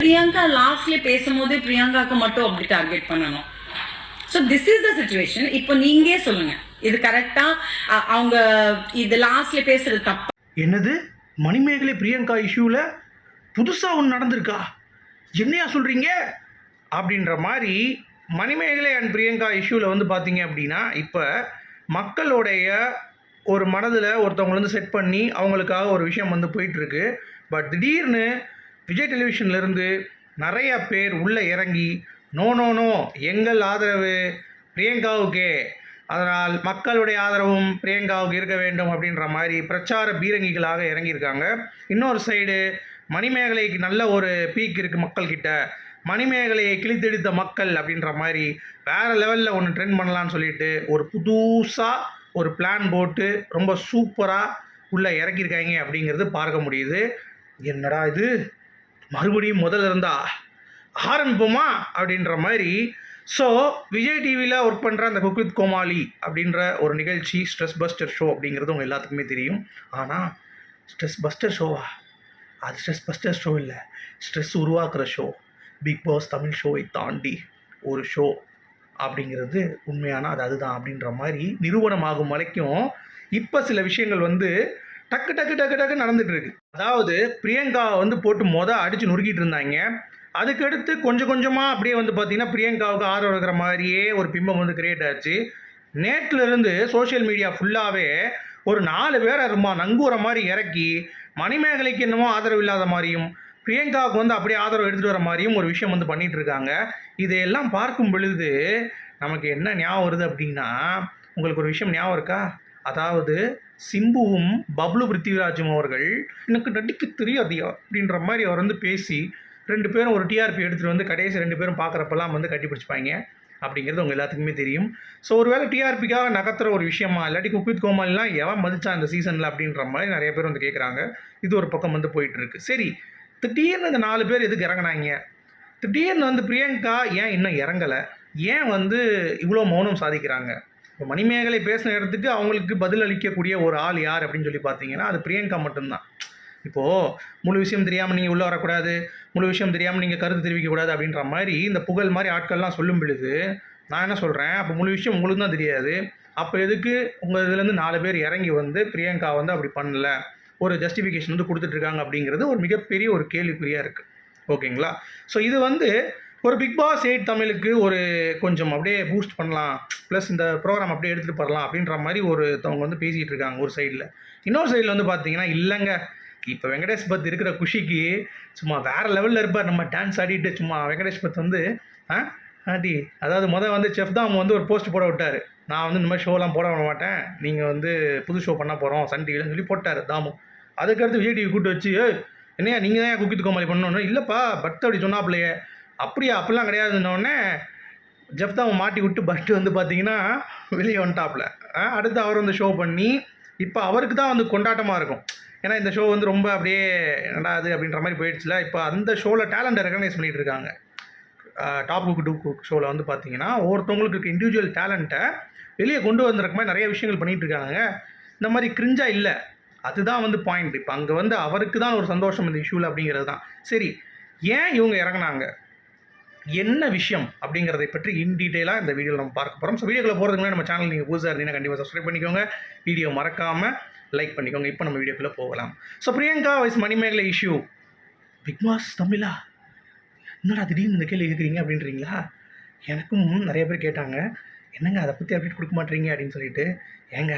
பிரியங்கா லாஸ்ட்ல பேசும்போது பிரியங்காக்கு மட்டும் அப்படி டார்கெட் பண்ணணும். So this is the situation. இப்போ நீங்களே சொல்லுங்க, இது கரெக்டா? அவங்க இது லாஸ்ட்ல பேசுறது தப்பா? என்னது, மணிமேகலை பிரியங்கா இஷ்யூவில் புதுசாக ஒன்று நடந்திருக்கா? என்னையா சொல்கிறீங்க அப்படின்ற மாதிரி மணிமேகலை அண்ட் பிரியங்கா இஷ்யூவில் வந்து பார்த்தீங்க அப்படின்னா, இப்போ மக்களுடைய ஒரு மனதில் ஒருத்தவங்க வந்து செட் பண்ணி அவங்களுக்காக ஒரு விஷயம் வந்து போயிட்டுருக்கு. பட் திடீர்னு விஜய் டெலிவிஷன்லேருந்து நிறைய பேர் உள்ளே இறங்கி நோ நோ நோ, எங்கள் ஆதரவு பிரியங்காவுக்கே, அதனால் மக்களுடைய ஆதரவும் பிரியங்காவுக்கு இருக்க வேண்டும் அப்படின்ற மாதிரி பிரச்சார பீரங்கிகளாக இறங்கியிருக்காங்க. இன்னொரு சைடு மணிமேகலைக்கு நல்ல ஒரு பீக் இருக்குது மக்கள்கிட்ட, மணிமேகலையை கிழித்தெடுத்த மக்கள் அப்படின்ற மாதிரி வேறு லெவலில் ஒன்று ட்ரெண்ட் பண்ணலான்னு சொல்லிட்டு ஒரு புதுசாக ஒரு பிளான் போட்டு ரொம்ப சூப்பராக உள்ளே இறக்கியிருக்காங்க அப்படிங்கிறது பார்க்க முடியுது. என்னடா இது, மறுபடியும் முதல்ல இருந்தா ஆரம்பிப்போமா அப்படின்ற மாதிரி. ஸோ விஜய் டிவியில் ஒர்க் பண்ணுற அந்த குக் வித் கோமாளி அப்படின்ற ஒரு நிகழ்ச்சி ஸ்ட்ரெஸ் பஸ்டர் ஷோ அப்படிங்கிறது உங்கள் எல்லாத்துக்குமே தெரியும். ஆனால் ஸ்ட்ரெஸ் பஸ்டர் ஷோவா? அது ஸ்ட்ரெஸ் பஸ்டர் ஷோ இல்லை, ஸ்ட்ரெஸ் உருவாக்குற ஷோ. பிக் பாஸ் தமிழ் ஷோவை தாண்டி ஒரு ஷோ அப்படிங்கிறது உண்மையான அதுதான் அப்படின்ற மாதிரி நிரூபணமாகும் வரைக்கும் இப்போ சில விஷயங்கள் வந்து டக்கு டக்கு டக்கு டக்கு நடந்துட்டு இருக்கு. அதாவது பிரியங்கா வந்து போட்டு அடித்து நொறுக்கிட்டு இருந்தாங்க. அதுக்கடுத்து கொஞ்சம் கொஞ்சமாக அப்படியே வந்து பார்த்திங்கன்னா பிரியங்காவுக்கு ஆதரவு இருக்கிற மாதிரியே ஒரு பிம்பம் வந்து கிரியேட் ஆச்சு. நேற்றுலேருந்து சோஷியல் மீடியா ஃபுல்லாகவே ஒரு 4 பேரை நங்கூர மாதிரி இறக்கி மணிமேகலைக்கு என்னமோ ஆதரவு இல்லாத மாதிரியும் பிரியங்காவுக்கு வந்து அப்படியே ஆதரவு எடுத்துகிட்டு வர மாதிரியும் ஒரு விஷயம் வந்து பண்ணிகிட்டு இருக்காங்க. இதையெல்லாம் பார்க்கும் பொழுது நமக்கு என்ன ஞாபகம் வருது அப்படின்னா, உங்களுக்கு ஒரு விஷயம் ஞாபகம் இருக்கா? அதாவது சிம்புவும் பப்ளு பிருத்திவிராஜும் அவர்கள் எனக்கு நடிக்க தெரியாதியா அப்படின்ற மாதிரி அவர் வந்து பேசி 2 பேரும் ஒரு டிஆர்பி எடுத்துகிட்டு வந்து கடைசி 2 பேரும் பார்க்குறப்பெல்லாம் வந்து கட்டி பிடிச்சிப்பாங்க அப்படிங்கிறது உங்கள் எல்லாத்துக்குமே தெரியும். ஸோ ஒரு வேளை டிஆர்பிக்காக நகர்த்துற ஒரு விஷயமா, இல்லாட்டி குக் வித் கோமாளிலாம் எவன் மதிச்சா இந்த சீசனில் அப்படின்ற மாதிரி நிறைய பேர் வந்து கேட்குறாங்க. இது ஒரு பக்கம் வந்து போயிட்டுருக்கு. சரி, திடீர்னு இந்த 4 பேர் எதுக்கு இறங்கினாங்க? திடீர்னு வந்து பிரியங்கா ஏன் இன்னும் இறங்கலை? ஏன் வந்து இவ்வளோ மௌனம் சாதிக்கிறாங்க? இப்போ மணிமேகலை பேசின இடத்துக்கு அவங்களுக்கு பதில் அளிக்கக்கூடிய ஒரு ஆள் யார் அப்படின்னு சொல்லி பார்த்தீங்கன்னா அது பிரியங்கா மட்டும்தான். இப்போது முழு விஷயம் தெரியாமல் நீங்கள் உள்ளே வரக்கூடாது, முழு விஷயம் தெரியாமல் நீங்கள் கருத்து தெரிவிக்கக்கூடாது அப்படின்ற மாதிரி இந்த புகழ் மாதிரி ஆட்கள்லாம் சொல்லும் பொழுது நான் என்ன சொல்கிறேன், அப்போ முழு விஷயம் உங்களுக்கு தான் தெரியாது. அப்போ எதுக்கு உங்கள் இதுலேருந்து 4 பேர் இறங்கி வந்து பிரியங்கா வந்து அப்படி பண்ணல, ஒரு ஜஸ்டிஃபிகேஷன் வந்து கொடுத்துட்ருக்காங்க அப்படிங்கிறது ஒரு மிகப்பெரிய ஒரு கேள்விக்குறியாக இருக்குது. ஓகேங்களா? ஸோ இது வந்து ஒரு பிக் பாஸ் 8 தமிழுக்கு ஒரு கொஞ்சம் அப்படியே பூஸ்ட் பண்ணலாம், ப்ளஸ் இந்த ப்ரோக்ராம் அப்படியே எடுத்துகிட்டு போகலாம் அப்படின்ற மாதிரி ஒருத்தவங்க வந்து பேசிகிட்டு இருக்காங்க ஒரு சைடில். இன்னொரு சைடில் வந்து பார்த்தீங்கன்னா இல்லைங்க, இப்போ வெங்கடேஷ் பத் இருக்கிற குஷிக்கு சும்மா வேறு லெவலில் இருப்பார். நம்ம டான்ஸ் ஆடிட்டு சும்மா வெங்கடேஷ் பத் வந்து ஆண்டி, அதாவது வந்து செஃப் தான் வந்து ஒரு போஸ்ட் போட விட்டார், நான் வந்து இந்த மாதிரி ஷோலாம் போட விட மாட்டேன், நீங்கள் வந்து புது ஷோ பண்ண போகிறோம் சன் டிவிலன்னு சொல்லி போட்டார் தாமு. அதுக்கடுத்து விஜய் டிவி கூப்பிட்டு வச்சு என்னையா நீங்கள் தான் குக் வித் கோமாளி பண்ணணும், இல்லைப்பா பட் அப்படி சொன்னாப்லையே, அப்படியா அப்படிலாம் கிடையாதுன்னொடனே ஜெஃப் தான் மாட்டி விட்டு பட்டு வந்து பார்த்தீங்கன்னா வெளியே வந்துட்டாப்புல. அடுத்து அவர் வந்து ஷோ பண்ணி இப்போ அவருக்கு தான் வந்து கொண்டாட்டமாக இருக்கும். ஏன்னா இந்த ஷோ வந்து ரொம்ப அப்படியே என்னடாது அப்படின்ற மாதிரி போயிடுச்சுல. இப்போ அந்த ஷோவில் டேலண்ட்டை ரெகனைஸ் பண்ணிகிட்டு இருக்காங்க. டாப் குக் டூ குக் ஷோவில் வந்து பார்த்தீங்கன்னா ஒவ்வொருத்தவங்களுக்கு இருக்க இண்டிவிஜுவல் டேலண்ட்டை வெளியே கொண்டு வந்திருக்க மாதிரி நிறைய விஷயங்கள் பண்ணிகிட்டு இருக்காங்க. இந்த மாதிரி கிரிஞ்சாக இல்லை, அதுதான் வந்து பாயிண்ட். இப்போ அங்கே வந்து அவருக்கு தான் ஒரு சந்தோஷம் இந்த இஷ்யூவில் அப்படிங்கிறது தான். சரி, ஏன் இவங்க இறங்கினாங்க, என்ன விஷயம் அப்படிங்கிறதை பற்றி இன் டீட்டெயிலாக இந்த வீடியோவில் நம்ம பார்க்க போகிறோம். ஸோ வீடியோக்குள்ள போகிறதுக்கு முன்னாடி நம்ம சேனல் நீங்கள் புதுசாக இருந்தீங்கன்னா கண்டிப்பாக சப்ஸ்கிரைப் பண்ணிக்கோங்க, வீடியோ மறக்காமல் லைக் பண்ணிக்கோங்க. இப்போ நம்ம வீடியோக்குள்ளே போகலாம். So Priyanka vs Manimegalai issue, Bigg Boss தமிழா என்னடா திடீர்னு இந்த கேள்வி கேட்குறீங்க அப்படின்றீங்களா? எனக்கும் நிறைய பேர் கேட்டாங்க, என்னங்க அதை பற்றி அப்டேட் கொடுக்க மாட்டீங்க அப்படின்னு சொல்லிட்டு. ஏங்க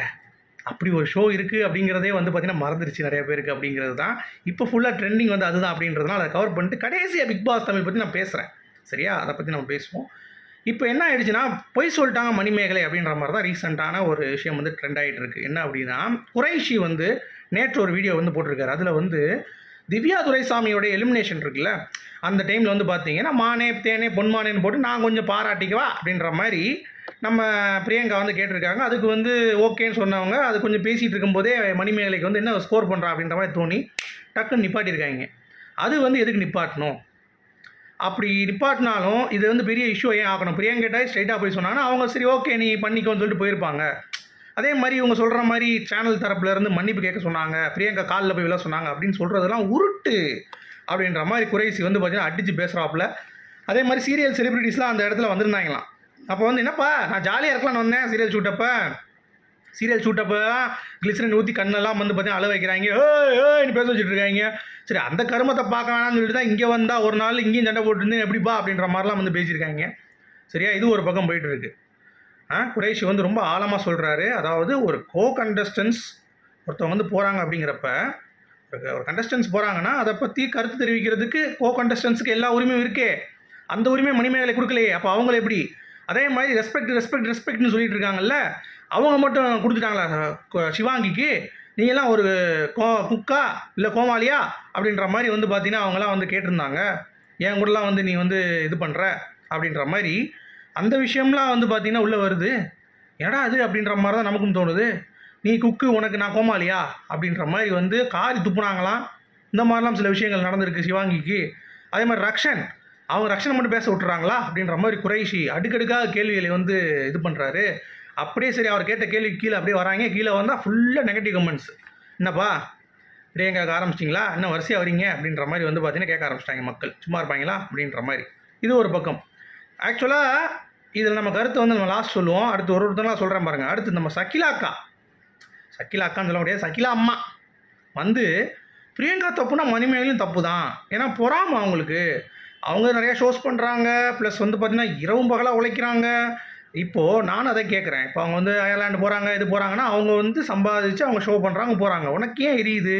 அப்படி ஒரு ஷோ இருக்குது அப்படிங்கிறதே வந்து பார்த்திங்கன்னா மறந்துருச்சு நிறைய பேருக்கு அப்படிங்கிறது தான். இப்போ ஃபுல்லாக ட்ரெண்டிங் வந்து அதுதான் அப்படின்றதுனால அதை கவர் பண்ணிட்டு கடைசியாக பிக் பாஸ் தமிழ் பற்றி நான் பேசுகிறேன். சரியா? அதை பற்றி நம்ம பேசுவோம். இப்போ என்ன ஆகிடுச்சுன்னா, பொய் சொல்லிட்டாங்க மணிமேகலை அப்படின்ற மாதிரி தான் ரீசெண்டான ஒரு விஷயம் வந்து ட்ரெண்ட் ஆகிட்டு இருக்குது. என்ன அப்படின்னா, குறைஷி வந்து நேற்று ஒரு வீடியோ வந்து போட்டிருக்காரு. அதில் வந்து திவ்யா துரைசாமியோட எலிமினேஷன் இருக்குல்ல, அந்த டைமில் வந்து பார்த்தீங்கன்னா மானே தேனே பொன்மானேன்னு போட்டு நான் கொஞ்சம் பாராட்டிக்குவா அப்படின்ற மாதிரி நம்ம பிரியங்கா வந்து கேட்டிருக்காங்க. அதுக்கு வந்து ஓகேன்னு சொன்னவங்க அது கொஞ்சம் பேசிகிட்டு இருக்கும்போதே மணிமேகலைக்கு வந்து என்ன ஸ்கோர் பண்ணுறா அப்படின்ற மாதிரி தோணி டக்குன்னு நிப்பாட்டியிருக்காங்க. அது வந்து எதுக்கு நிப்பாட்டணும்? அப்படி நிப்பாட்டினாலும் இது வந்து பெரிய இஷ்யூ ஏன் ஆகணும்? பிரியங்கிட்ட ஸ்ட்ரைட்டாக போய் சொன்னாங்கன்னா அவங்க சரி ஓகே நீ பண்ணிக்கோன்னு சொல்லிட்டு போயிருப்பாங்க. அதே மாதிரி இவங்க சொல்கிற மாதிரி சேனல் தரப்புலேருந்து மன்னிப்பு கேட்க சொன்னாங்க, பிரியங்கா காலில் போய் விழ சொன்னாங்க அப்படின்னு சொல்கிறதெல்லாம் உருட்டு. அப்படின்ற மாதிரி குறைசி வந்து பார்த்தீங்கன்னா அடித்து பேசுகிறாப்புல. அதே மாதிரி சீரியல் செலிபிரிட்டிஸ்லாம் அந்த இடத்துல வந்திருந்தாங்களாம். அப்போ வந்து என்னப்பா நான் ஜாலியாக இருக்கலாம்னு வந்தேன் சீரியல் ஷூட்டப்போ கிளிசரின் ஊற்றி கண்ணெல்லாம் வந்து பார்த்தீங்கன்னா அழ வைக்கிறாங்க, ஏன்னு பேச வச்சுட்டு இருக்காங்க. சரி அந்த கருமத்தை பார்க்க வேணாம்னு சொல்லிட்டு தான் இங்கே வந்தால் ஒரு நாள் இங்கேயும் சண்டை போட்டுருந்தேன் எப்படிப்பா அப்படின்ற மாதிரிலாம் வந்து பேசியிருக்காங்க. சரியா, இது ஒரு பக்கம் போயிட்டு இருக்கு. குறைஷி வந்து ரொம்ப ஆழமாக சொல்கிறாரு. அதாவது ஒரு கண்டஸ்டன்ஸ் ஒருத்தவங்க வந்து போகிறாங்க அப்படிங்கிறப்ப, ஒரு கண்டஸ்டன்ஸ் போகிறாங்கன்னா அதை பற்றி கருத்து தெரிவிக்கிறதுக்கு கண்டஸ்டன்ஸுக்கு எல்லா உரிமையும் இருக்கே. அந்த உரிமை மணிமேகலை கொடுக்கலையே. அப்போ அவங்கள எப்படி? அதே மாதிரி ரெஸ்பெக்ட்னு சொல்லிட்டு இருக்காங்கல்ல, அவங்க மட்டும் கொடுத்துட்டாங்களா சிவாங்கிக்கு? நீங்களாம் ஒரு குக்கா இல்லை கோமாளியா அப்படின்ற மாதிரி வந்து பார்த்தீங்கன்னா அவங்களாம் வந்து கேட்டிருந்தாங்க. என் கூடலாம் வந்து நீ வந்து இது பண்ணுற அப்படின்ற மாதிரி அந்த விஷயம்லாம் வந்து பார்த்தீங்கன்னா உள்ளே வருது. ஏடா அது அப்படின்ற மாதிரி தான் நமக்கும் தோணுது. நீ குக்கு, உனக்கு நான் கோமாளியா அப்படின்ற மாதிரி வந்து காரி துப்புனாங்களாம். இந்த மாதிரிலாம் சில விஷயங்கள் நடந்திருக்கு சிவாங்கிக்கு. அதே மாதிரி ரக்ஷனை மட்டும் பேச விட்டுறாங்களா அப்படின்ற மாதிரி குறைஷி அடுக்கடுக்காக கேள்விகளை வந்து இது பண்ணுறாரு. அப்படியே சரி அவர் கேட்ட கேள்வி கீழே அப்படியே வராங்க. கீழே வந்தால் ஃபுல்லாக நெகட்டிவ் கமெண்ட்ஸ். என்னப்பா பிரியங்காவுக்கு ஆரம்பிச்சிட்டிங்களா, இன்னும் வரிசையாக வரீங்க அப்படின்ற மாதிரி வந்து பார்த்தீங்கன்னா கேட்க ஆரம்பிச்சிட்டாங்க மக்கள். சும்மா இருப்பாங்களா அப்படின்ற மாதிரி. இது ஒரு பக்கம். ஆக்சுவலாக இதில் நம்ம கருத்தை வந்து நம்ம லாஸ்ட் சொல்லுவோம். அடுத்து ஒருத்தங்களாம் சொல்கிறேன் பாருங்கள். அடுத்து நம்ம சகிலா அக்கான்னு சொல்ல முடியாது, சகிலா அம்மா வந்து பிரியங்கா தப்புனா மணிமேகலையும் தப்பு தான். ஏன்னா பொறாம அவங்க நிறையா ஷோஸ் பண்ணுறாங்க. ப்ளஸ் வந்து பார்த்திங்கன்னா இரவும் பகலாக உழைக்கிறாங்க. இப்போது நானும் அதை கேட்குறேன். இப்போ அவங்க வந்து அயர்லாண்டு போகிறாங்க, இது போகிறாங்கன்னா அவங்க வந்து சம்பாதிச்சு அவங்க ஷோ பண்ணுறாங்க போகிறாங்க. உனக்கு ஏன் எரியுது?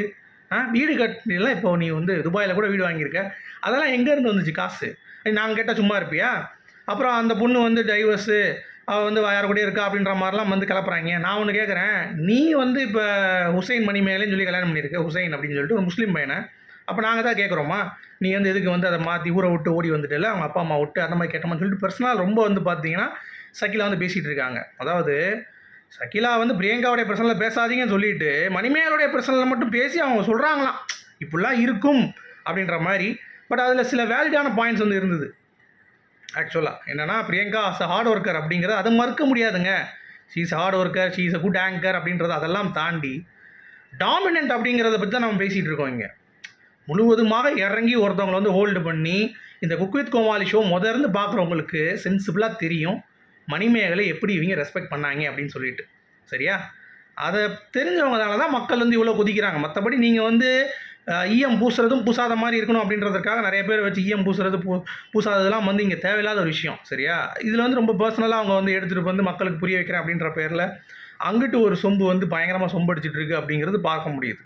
வீடு கட்டினீங்களா? இப்போ நீ வந்து துபாயில் கூட வீடு வாங்கியிருக்க, அதெல்லாம் எங்கேருந்து வந்துச்சு காசு? நாங்கள் கேட்டால் சும்மா இருப்பியா? அப்புறம் அந்த பொண்ணு வந்து டைவர்ஸு, அவள் வந்து யார் கூட இருக்கா அப்படின்ற மாதிரிலாம் வந்து கிளப்புறாங்க. நான் ஒன்று கேட்குறேன், நீ வந்து இப்போ ஹுசைன் மணிமேகலைன்னு சொல்லி கல்யாணம் பண்ணியிருக்க, ஹுசைன் அப்படின்னு சொல்லிட்டு ஒரு முஸ்லீம் பையனை. அப்போ நாங்கள் தான் கேட்குறோமா, நீ வந்து எதுக்கு வந்து அதை மாற்றி ஊரை விட்டு ஓடி வந்துட்டு அவங்க அப்பா அம்மா விட்டு அந்த மாதிரி கேட்டோம்னு சொல்லிட்டு பர்சனலாக ரொம்ப வந்து பார்த்தீங்கன்னா சகிலா வந்து பேசிகிட்டு இருக்காங்க. அதாவது சகிலா வந்து பிரியங்காவுடைய பிரச்சனையில் பேசாதீங்கன்னு சொல்லிட்டு மணிமேகலுடைய பிரச்சனையில் மட்டும் பேசி அவங்க சொல்கிறாங்களாம் இப்படிலாம் இருக்கும் அப்படின்ற மாதிரி. பட் அதில் சில வேலிடான பாயிண்ட்ஸ் வந்து இருந்தது. ஆக்சுவலாக என்னென்னா, Priyanka as a hard worker அப்படிங்கிறது அதை மறுக்க முடியாதுங்க. She is hard worker, she is a good anchor அப்படின்றது அதெல்லாம் தாண்டி டாமினன்ட் அப்படிங்கிறத பற்றி தான் நம்ம பேசிகிட்டு இருக்கோம். இங்கே முழுவதுமாக இறங்கி ஒருத்தவங்களை வந்து ஹோல்டு பண்ணி இந்த குக் வித் கோமாளி ஷோ முதர்ந்து பார்க்குறவங்களுக்கு சென்சிபிளாக தெரியும் மணிமேகலை எப்படி இவங்க ரெஸ்பெக்ட் பண்ணாங்க அப்படின்னு சொல்லிட்டு. சரியா, அதை தெரிஞ்சவங்கனால தான் மக்கள் வந்து இவ்வளோ குதிக்கிறாங்க. மற்றபடி நீங்கள் வந்து ஈயம் பூசுறதும் பூசாத மாதிரி இருக்கணும் அப்படின்றதுக்காக நிறைய பேர் வச்சு ஈயம் பூசுறது பூசாததெல்லாம் வந்து இங்கே தேவையில்லாத ஒரு விஷயம். சரியா, இதில் வந்து ரொம்ப பர்சனலாக அவங்க வந்து எடுத்துகிட்டு வந்து மக்களுக்கு புரிய வைக்கிறேன் அப்படின்ற பேரில் அங்கிட்டு ஒரு சொம்பு வந்து பயங்கரமாக சொம்படிச்சிட்டு இருக்கு அப்படிங்கிறது பார்க்க முடியுது.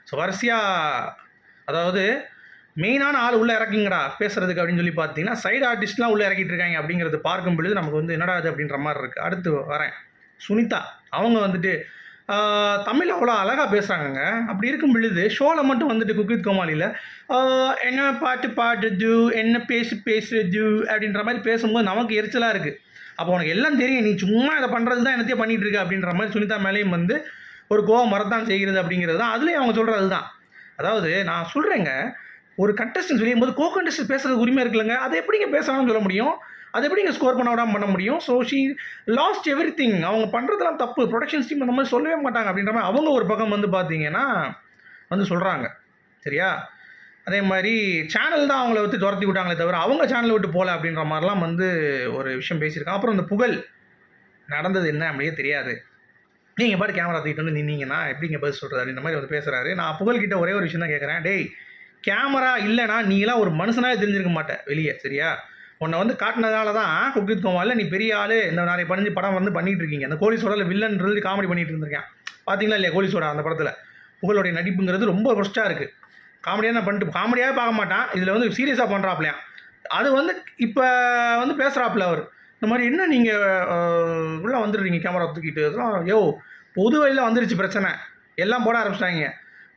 ஸோ வரிசையாக அதாவது மெயினான ஆள் உள்ளே இறக்கிங்கடா பேசுகிறதுக்கு அப்படின்னு சொல்லி பார்த்தீங்கன்னா சைடு ஆர்டிஸ்ட்லாம் உள்ளே இறக்கிட்டு இருக்காங்க அப்படிங்கிறது பார்க்கும் பொழுது நமக்கு வந்து என்னடா அது அப்படின்ற மாதிரி இருக்குது. அடுத்து வரேன், சுனிதா. அவங்க வந்துட்டு தமிழ் அவ்வளோ அழகாக பேசுகிறாங்கங்க. அப்படி இருக்கும் பொழுது ஷோவில் மட்டும் வந்துட்டு குக் வித் கோமாளியில் என்ன பாட்டு பாடுறது, என்ன பேசுறது அப்படின்ற மாதிரி பேசும்போது நமக்கு எரிச்சலாக இருக்குது. அப்போ உனக்கு எல்லாம் தெரியும், நீ சும்மா இதை பண்ணுறது தான் என்னத்தையும் பண்ணிகிட்டு இருக்க அப்படின்ற மாதிரி சுனிதா மேலேயும் வந்து ஒரு கோவம் வரத்தான் செய்கிறது அப்படிங்கிறது தான் அதுலேயும் அவங்க சொல்கிறது தான். அதாவது நான் சொல்கிறேங்க, ஒரு கண்டஸ்டன்ஸ் வெளியும் போது கண்டஸ்டன்ஸ் பேசுறது உரிமை இருக்குல்லங்க, அதை எப்படிங்க பேசணும்னு சொல்ல முடியும்? அதை எப்படிங்க ஸ்கோர் பண்ண விடாமல் பண்ண முடியும்? So she last every thing. அவங்க பண்ணுறதுலாம் தப்பு. ப்ரொடக்ஷன்ஸ் டீம் அந்த மாதிரி சொல்லவே மாட்டாங்க அப்படின்ற மாதிரி அவங்க ஒரு பக்கம் வந்து பார்த்தீங்கன்னா வந்து சொல்கிறாங்க. சரியா, அதே மாதிரி சேனல் தான் அவங்கள வந்து துரத்தி விட்டாங்களே தவிர அவங்க சேனலை விட்டு போகல அப்படின்ற மாதிரிலாம் வந்து ஒரு விஷயம் பேசியிருக்காங்க. அப்புறம் இந்த புகழ் நடந்தது என்ன அப்படியே தெரியாது, நீங்கள் பாட்டு கேமரா தூக்கிட்டு வந்து நின்னீங்கன்னா எப்படிங்க பதில் சொல்கிறது அப்படின்ற மாதிரி வந்து பேசுகிறாரு. நான் புகழ்கிட்ட ஒரே ஒரு விஷயம் தான் கேட்குறேன், டேய் கேமரா இல்லைனா நீலாம் ஒரு மனுஷனாக தெரிஞ்சிருக்க மாட்டேன் வெளியே. சரியா, உன்னை வந்து காட்டினதால தான் குக் வித் கோமாளியில் நீ பெரிய ஆள் இந்த நிறைய படம் வந்து பண்ணிகிட்டு இருக்கீங்க. அந்த கோலி சோடாவில் வில்லன்றது காமெடி பண்ணிகிட்டு இருந்திருக்கேன். பார்த்தீங்களா இல்லையா கோலி சோடா? அந்த படத்தில் புகழுடைய நடிப்புங்கிறது ரொம்ப ஒர்ஸ்ட்டாக இருக்குது. காமெடியாக பண்ணிட்டு காமெடியாகவே பார்க்க மாட்டான், இதில் வந்து சீரியஸாக பண்ணுறாப்லையா. அது வந்து இப்போ வந்து பேசுகிறாப்புல அவர் இந்த மாதிரி என்ன நீங்கள் உள்ளே வந்துடுறீங்க கேமரா தூக்கிட்டு பொது வழியில் வந்துருச்சு பிரச்சனை, எல்லாம் போட ஆரம்பிச்சிட்டாங்க.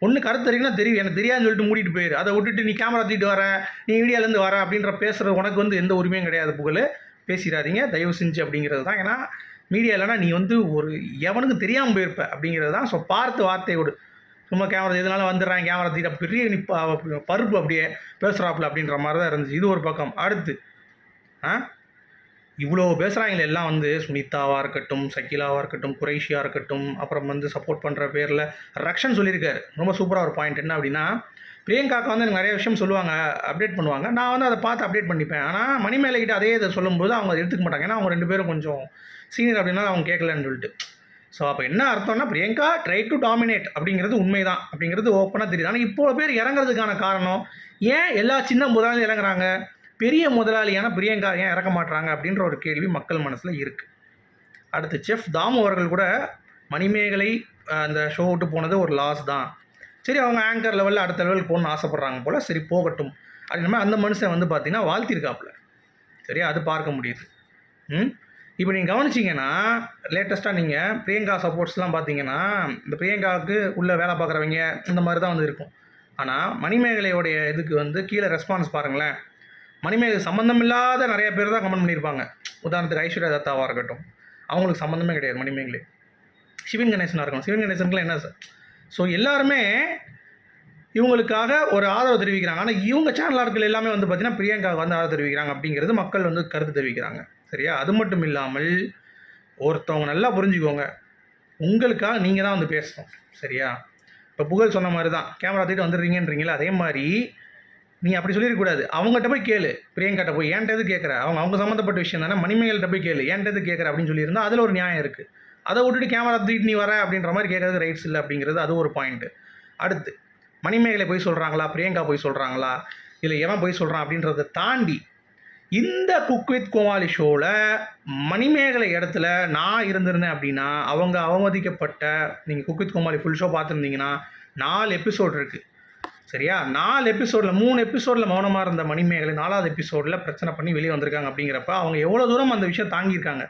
ஒன்று கருத்து தெரியுங்கன்னா தெரியும், எனக்கு தெரியாதுன்னு சொல்லிட்டு மூடிட்டு போயிரு. அதை விட்டுட்டு நீ கேமரா தூக்கிட்டு வர, நீ மீடியாலேருந்து வர அப்படின்ற பேசுகிறது உனக்கு வந்து எந்த உரிமையும் கிடையாது. புகழ் பேசிடாதீங்க தயவு செஞ்சு அப்படிங்கிறது தான். ஏன்னா மீடியா இல்லைனா நீ வந்து ஒரு எவனுக்கு தெரியாமல் போயிருப்ப அப்படிங்கிறது தான். ஸோ பார்த்து வார்த்தையோடு சும்மா கேமரா எதனால வந்துடுறாங்க கேமரா தூக்கிட்டு பெரிய நீ பருப்பு அப்படியே பேசுகிறாப்புல அப்படின்ற மாதிரி தான் இருந்துச்சு. இது ஒரு பக்கம். அடுத்து இவ்வளோ பேசுகிறாங்களே எல்லாம் வந்து சுனிதாவாக இருக்கட்டும், சகிலாவாக இருக்கட்டும், குறைஷியாக இருக்கட்டும், அப்புறம் வந்து சப்போர்ட் பண்ணுற பேரில் ரக்ஷன் சொல்லியிருக்காரு ரொம்ப சூப்பராக ஒரு பாயிண்ட். என்ன அப்படின்னா, பிரியங்காக்கு வந்து எனக்கு நிறைய விஷயம் சொல்லுவாங்க, அப்டேட் பண்ணுவாங்க. நான் வந்து அதை பார்த்து அப்டேட் பண்ணிப்பேன். ஆனால் மணிமேகலைக்கிட்ட அதே இதை சொல்லும்போது அவங்க அதை எடுத்துக்க மாட்டாங்க. ஏன்னா அவங்க 2 பேரும் கொஞ்சம் சீனியர் அப்படின்னா அவங்க கேட்கலன்னு சொல்லிட்டு. ஸோ அப்போ என்ன அர்த்தம்னா, பிரியங்கா ட்ரை டு டாமினேட் அப்படிங்கிறது உண்மைதான் அப்படிங்கிறது ஓப்பனாக தெரியுது. ஆனால் இப்போ பேர் இறங்குறதுக்கான காரணம், ஏன் எல்லா சின்ன முதலாளி இறங்குறாங்க, பெரிய முதலாளியான பிரியங்கா ஏன் இறக்க மாட்டுறாங்க அப்படின்ற ஒரு கேள்வி மக்கள் மனசில் இருக்குது. அடுத்து செஃப் தாமு அவர்கள் கூட மணிமேகலை அந்த ஷோ விட்டு போனது ஒரு லாஸ் தான், சரி அவங்க ஆங்கர் லெவலில் அடுத்த லெவலுக்கு போகணும்னு ஆசைப்பட்றாங்க போல், சரி போகட்டும் அப்படின்ற மாதிரி அந்த மனுஷன் வந்து பார்த்தீங்கன்னா வாழ்த்திருக்காப்புல. சரியா, அது பார்க்க முடியுது. இப்போ நீங்கள் கவனிச்சிங்கன்னா லேட்டஸ்ட்டாக நீங்கள் பிரியங்கா சப்போர்ட்ஸ்லாம் பார்த்தீங்கன்னா இந்த பிரியங்காவுக்கு உள்ளே வேலை பார்க்குறவங்க இந்த மாதிரி தான் வந்து இருக்கும். ஆனால் மணிமேகலையோடைய இதுக்கு வந்து கீழே ரெஸ்பான்ஸ் பாருங்களேன், மணிமேகலை சம்மந்தம் இல்லாத நிறைய பேர் தான் கமெண்ட் பண்ணியிருப்பாங்க. உதாரணத்துக்கு ஐஸ்வர்யா தத்தாவாக இருக்கட்டும், அவங்களுக்கு சம்மந்தமே கிடையாது மணிமேகலை. சிவன் கணேசனாக இருக்கணும், சிவன் கணேசனுக்குலாம் என்ன சார். ஸோ எல்லாருமே இவங்களுக்காக ஒரு ஆதரவு தெரிவிக்கிறாங்க. ஆனால் இவங்க சேனல் ஆட்கள் எல்லாமே வந்து பார்த்திங்கன்னா பிரியங்காவுக்கு வந்து ஆதரவு தெரிவிக்கிறாங்க அப்படிங்கிறது மக்கள் வந்து கருத்து தெரிவிக்கிறாங்க. சரியா, அது மட்டும் இல்லாமல் ஒருத்தவங்க நல்லா புரிஞ்சுக்கோங்க, உங்களுக்காக நீங்கள் தான் வந்து பேசணும். சரியா, இப்போ புகழ் சொன்ன மாதிரி தான் கேமரா தூக்கிட்டு வந்துடுறீங்கன்றீங்களா, அதே மாதிரி நீ அப்படி சொல்லிடக்கூடாது. அவங்ககிட்ட போய் கேளு, பிரியங்காட்ட போய் ஏன்ட்டது கேட்குற, அவங்க சம்மந்தப்பட்ட விஷயம் தானே, மணிமேகல்கிட்ட போய் கேளு ஏன்ட்டது கேட்குற அப்படின்னு சொல்லியிருந்தால் அதில் ஒரு நியாயம் இருக்குது. அதை விட்டுட்டு கேமரா தூக்கிட்டு நீ வர அப்படின்ற மாதிரி கேட்குறது ரைட்ஸ் இல்லை அப்படிங்கிறது அது ஒரு பாயிண்ட்டு. அடுத்து மணிமேகலை போய் சொல்கிறாங்களா, பிரியங்கா போய் சொல்கிறாங்களா, இல்லை எவன் போய் சொல்கிறான் அப்படின்றத தாண்டி இந்த குக் வித் கோமாளி ஷோவில் மணிமேகலை இடத்துல நான் இருந்திருந்தேன் அப்படின்னா அவங்க அவமதிக்கப்பட்ட, நீங்கள் cook with Comali full show பார்த்துருந்தீங்கன்னா 4 எபிசோட் இருக்குது. சரியா, 4 எபிசோடில் 3 எபிசோடில் மௌனமாக இருந்த மணிமேகலை 4வது எபிசோடில் பிரச்சனை பண்ணி வெளியே வந்திருக்காங்க. அப்படிங்கிறப்ப அவங்க எவ்வளோ தூரம் அந்த விஷயம் தாங்கியிருக்காங்க.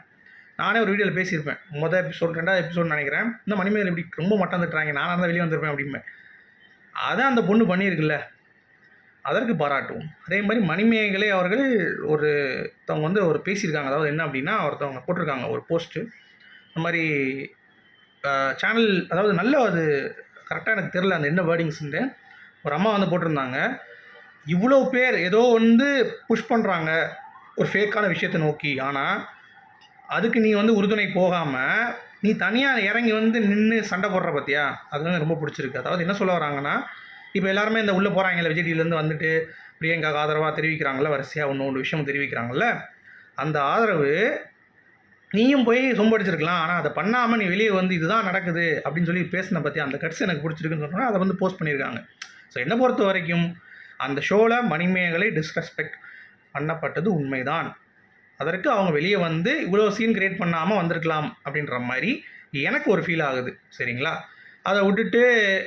நானே ஒரு வீடியோவில் பேசியிருப்பேன், மொதல் எபிசோட் 2வது எபிசோட் நினைக்கிறேன், இந்த மணிமேகலை இப்படி ரொம்ப மட்டம் தட்டுறாங்க, நானாக தான் வெளியே வந்திருப்பேன் அப்படிம்பேன். அதான் அந்த பொண்ணு பண்ணியிருக்குல்ல, அதற்கு பாராட்டுவோம். அதே மாதிரி மணிமேகலை அவர்கள் ஒருத்தவங்க வந்து ஒரு பேசியிருக்காங்க. அதாவது என்ன அப்படின்னா, ஒருத்தவங்க போட்டிருக்காங்க ஒரு போஸ்ட்டு, இந்த மாதிரி சேனல், அதாவது நல்ல அது கரெக்டாக எனக்கு தெரில அந்த என்ன வேர்டிங்ஸ்ன்ட்டு, ஒரு அம்மா வந்து போட்டிருந்தாங்க, இவ்வளோ பேர் ஏதோ வந்து புஷ் பண்ணுறாங்க ஒரு ஃபேக்கான விஷயத்தை நோக்கி, ஆனால் அதுக்கு நீ வந்து உறுதுணை போகாமல் நீ தனியாக இறங்கி வந்து நின்று சண்டை போடுற பார்த்தியா, அது வந்து ரொம்ப பிடிச்சிருக்கு. அதாவது என்ன சொல்ல வராங்கன்னா, இப்போ எல்லாருமே இந்த உள்ளே போகிறாங்கல்ல, விஜய் டிவிலேருந்து வந்துட்டு பிரியங்காவுக்கு ஆதரவாக தெரிவிக்கிறாங்கள, வரிசையாக ஒன்று விஷயம் தெரிவிக்கிறாங்கல்ல, அந்த ஆதரவு நீயும் போய் சொம்படிச்சிருக்கலாம். ஆனால் அதை பண்ணாமல் நீ வெளியே வந்து இதுதான் நடக்குது அப்படின்னு சொல்லி பேசின பற்றி அந்த கட்ஸ் எனக்கு பிடிச்சிருக்குன்னு சொன்னால் அதை வந்து போஸ்ட் பண்ணியிருக்காங்க. ஸோ என்னை பொறுத்த வரைக்கும் அந்த ஷோவில் மணிமேகலை டிஸ்ரெஸ்பெக்ட் பண்ணப்பட்டது உண்மைதான். அதற்கு அவங்க வெளியே வந்து இவ்வளோ சீன் கிரியேட் பண்ணாமல் வந்திருக்கலாம் அப்படின்ற மாதிரி எனக்கு ஒரு ஃபீல் ஆகுது. சரிங்களா, அதை விட்டுட்டு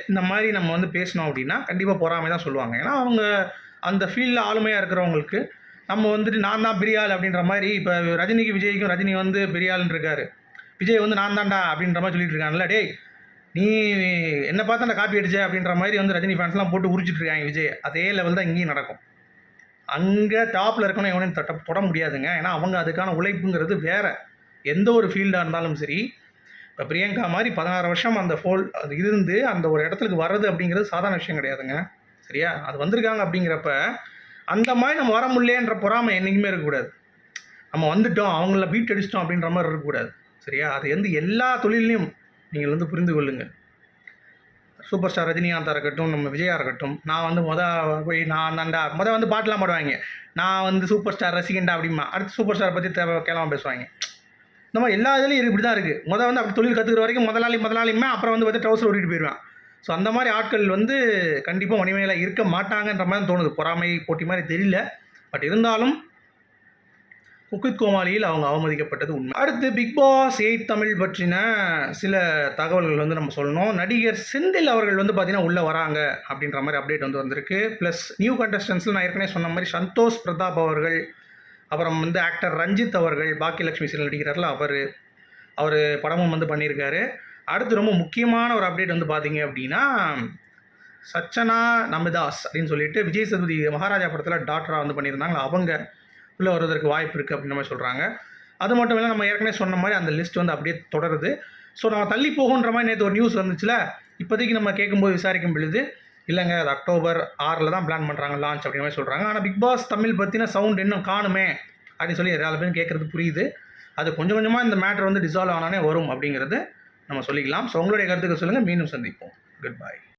இந்த மாதிரி நம்ம வந்து பேசினோம் அப்படின்னா கண்டிப்பாக பொறாமை தான் சொல்லுவாங்க. ஏன்னா அவங்க அந்த ஃபீல்டில் ஆளுமையாக இருக்கிறவங்களுக்கு நம்ம வந்துட்டு நான் தான் பெரியாள் அப்படின்ற மாதிரி, இப்போ ரஜினிக்கு விஜய்க்கும் ரஜினி வந்து பெரியாள்னு இருக்காரு, விஜய் வந்து நான் தான்டா அப்படின்ற மாதிரி சொல்லிட்டு இருக்காங்கல்ல, டேய் நீ என்ன பார்த்து அந்த காப்பி அடிச்ச அப்படின்ற மாதிரி வந்து ரஜினி ஃபேன்ஸ்லாம் போட்டு உரிச்சிட்டு இருக்காங்க விஜய். அதே லெவல் தான் இங்கேயும் நடக்கும். அங்கே டாப்பில் இருக்கணும் எவனையும் தொட முடியாதுங்க. ஏன்னா அவங்க அதுக்கான உழைப்புங்கிறது வேறு. எந்த ஒரு ஃபீல்டாக இருந்தாலும் சரி, இப்போ பிரியங்கா மாதிரி 16 வருஷம் அந்த அது இருந்து அந்த ஒரு இடத்துக்கு வர்றது அப்படிங்கிறது சாதாரண விஷயம் கிடையாதுங்க. சரியா, அது வந்திருக்காங்க. அப்படிங்கிறப்ப அந்த மாதிரி நம்ம வர முடியலன்ற பொறாமை என்றைக்குமே இருக்கக்கூடாது. நம்ம வந்துட்டோம், அவங்கள பீட் அடிச்சிட்டோம் அப்படின்ற மாதிரி இருக்கக்கூடாது. சரியா, அது வந்து எல்லா தொழிலையும் நீங்கள் வந்து புரிந்து கொள்ளுங்கள். சூப்பர் ஸ்டார் ரஜினிகாந்தாக இருக்கட்டும், நம்ம விஜயா இருக்கட்டும், நான் வந்து போய் நான் தாண்டா வந்து பாட்டெலாம் பாடுவாங்க, நான் வந்து சூப்பர் ஸ்டார் ரசிகண்டா அப்படிமா, அடுத்து சூப்பர் ஸ்டாரை பற்றி கேளாமல் பேசுவாங்க. இந்த மாதிரி எல்லா இதுலேயும் இப்படி தான் இருக்குது. வந்து அப்படி தொழில் கற்றுக்கிற வரைக்கும் முதலாளியுமே, அப்புறம் வந்து பார்த்து ட்ரௌசர் ஓட்டிட்டு போயிடுவேன். ஸோ அந்த மாதிரி ஆட்கள் வந்து கண்டிப்பாக மணிமேகலை இருக்க மாட்டாங்கன்ற மாதிரி தோணுது. பொறாமை போட்டி மாதிரி தெரியல, பட் இருந்தாலும் குக் வித் கோமாளியில் அவங்க அவமதிக்கப்பட்டது உண்மை. அடுத்து பிக் பாஸ் 8 தமிழ் பற்றின சில தகவல்கள் வந்து நம்ம சொல்லணும். நடிகர் செந்தில் அவர்கள் வந்து பார்த்திங்கன்னா உள்ளே வராங்க அப்படின்ற மாதிரி அப்டேட் வந்து வந்திருக்கு. ப்ளஸ் நியூ கண்டஸ்டன்ஸில் நான் ஏற்கனவே சொன்ன மாதிரி சந்தோஷ் பிரதாப் அவர்கள், அப்புறம் வந்து ஆக்டர் ரஞ்சித் அவர்கள், பாக்கியலட்சுமி சீரியல் நடிக்கிறார்ல அவர் படமும் வந்து பண்ணியிருக்காரு. அடுத்து ரொம்ப முக்கியமான ஒரு அப்டேட் வந்து பார்த்திங்க அப்படின்னா, சச்சனா நமிதாஸ் அப்படின்னு சொல்லிட்டு விஜய் சேதுபதி மகாராஜா படத்தில் டாக்டராக வந்து பண்ணியிருந்தாங்க, அவங்க உள்ளே வருவதற்கு வாய்ப்பு இருக்குது அப்படின்ற மாதிரி சொல்கிறாங்க. அது மட்டும் இல்லை, நம்ம ஏற்கனவே சொன்ன மாதிரி அந்த லிஸ்ட் வந்து அப்படியே தொடருது. ஸோ நம்ம தள்ளி போகுன்ற மாதிரி நேற்று ஒரு நியூஸ் வந்துச்சுல, இப்போதைக்கு நம்ம கேட்கும்போது விசாரிக்கும் பொழுது இல்லைங்க அது அக்டோபர் 6 தான் பிளான் பண்ணுறாங்க லான்ச் அப்படின்ற மாதிரி சொல்கிறாங்க. ஆனால் பிக் பாஸ் தமிழ் பற்றின சவுண்ட் இன்னும் காணுமே அப்படின்னு சொல்லி எல்லா பேரும் கேட்குறது புரியுது. அது கொஞ்சம் கொஞ்சமாக இந்த மேட்டர் வந்து டிசால்வ் ஆனானே வரும் அப்படிங்கிறது நம்ம சொல்லிக்கலாம். ஸோ உங்களுடைய கருத்துக்கள் சொல்லுங்கள். மீண்டும் சந்திப்போம். Good bye.